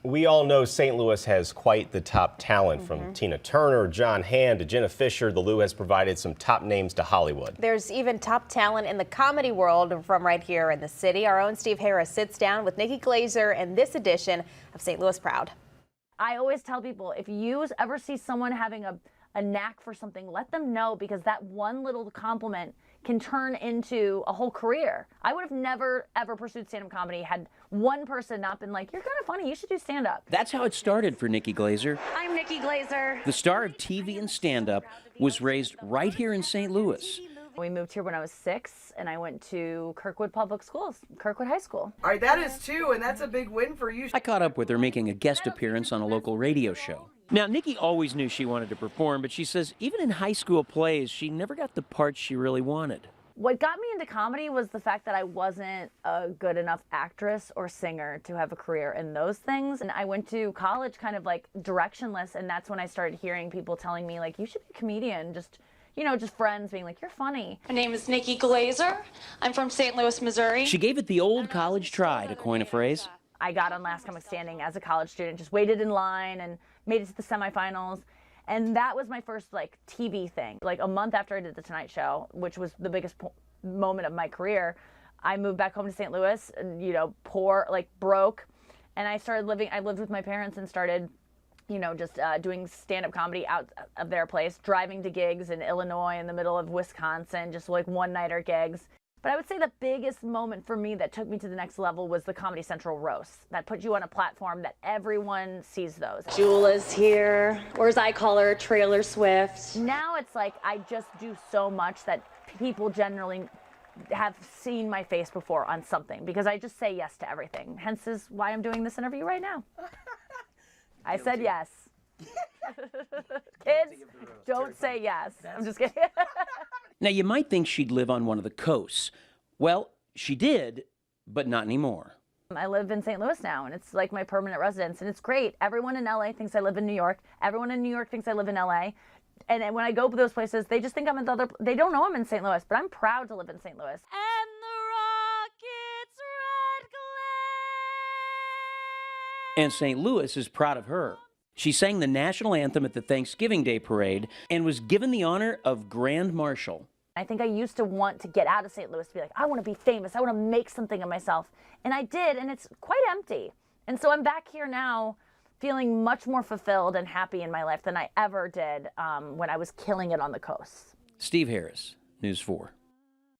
We all know St. Louis has quite the top talent, from Tina Turner, John Hamm to Jenna Fisher. The Lou has provided some top names to Hollywood. There's even top talent in the comedy world from right here in the city. Our own Steve Harris sits down with Nikki Glaser in this edition of St. Louis Proud. I always tell people, if you ever see someone having a knack for something, let them know, because that one little compliment can turn into a whole career. I would have never, ever pursued stand-up comedy had one person not been like, you're kind of funny, you should do stand-up. That's how it started for Nikki Glaser. I'm Nikki Glaser. The star of TV and stand-up was raised right here in St. Louis. We moved here when I was 6, and I went to Kirkwood Public Schools, Kirkwood High School. All right, that is 2, and that's a big win for you. I caught up with her making a guest appearance on a local radio show. Now, Nikki always knew she wanted to perform, but she says even in high school plays, she never got the parts she really wanted. What got me into comedy was the fact that I wasn't a good enough actress or singer to have a career in those things. And I went to college kind of like directionless, and that's when I started hearing people telling me, like, you should be a comedian. Just, you know, just friends being like, you're funny. My name is Nikki Glaser. I'm from St. Louis, Missouri. She gave it the old college try, to coin a phrase. I got on Last Comic Standing as a college student, just waited in line and made it to the semifinals. And that was my first like TV thing. Like a month after I did The Tonight Show, which was the biggest moment of my career, I moved back home to St. Louis, you know, poor, like broke. And I lived with my parents and started, you know, just doing stand-up comedy out of their place, driving to gigs in Illinois, in the middle of Wisconsin, just like one-nighter gigs. But I would say the biggest moment for me that took me to the next level was the Comedy Central roast. That put you on a platform that everyone sees those. Jula's here, or as I call her, Trailer Swift. Now it's like I just do so much that people generally have seen my face before on something, because I just say yes to everything. Hence is why I'm doing this interview right now. I said yes. Kids, don't say yes. I'm just kidding. Now, you might think she'd live on one of the coasts. Well, she did, but not anymore. I live in St. Louis now, and it's like my permanent residence, and it's great. Everyone in LA thinks I live in New York. Everyone in New York thinks I live in LA. And when I go to those places, they just think I'm in the other, they don't know I'm in St. Louis, but I'm proud to live in St. Louis. And the Rockets' red glare. And St. Louis is proud of her. She sang the national anthem at the Thanksgiving Day Parade and was given the honor of Grand Marshal. I think I used to want to get out of St. Louis to be like, I want to be famous. I want to make something of myself. And I did, and it's quite empty. And so I'm back here now feeling much more fulfilled and happy in my life than I ever did when I was killing it on the coast. Steve Harris, News 4.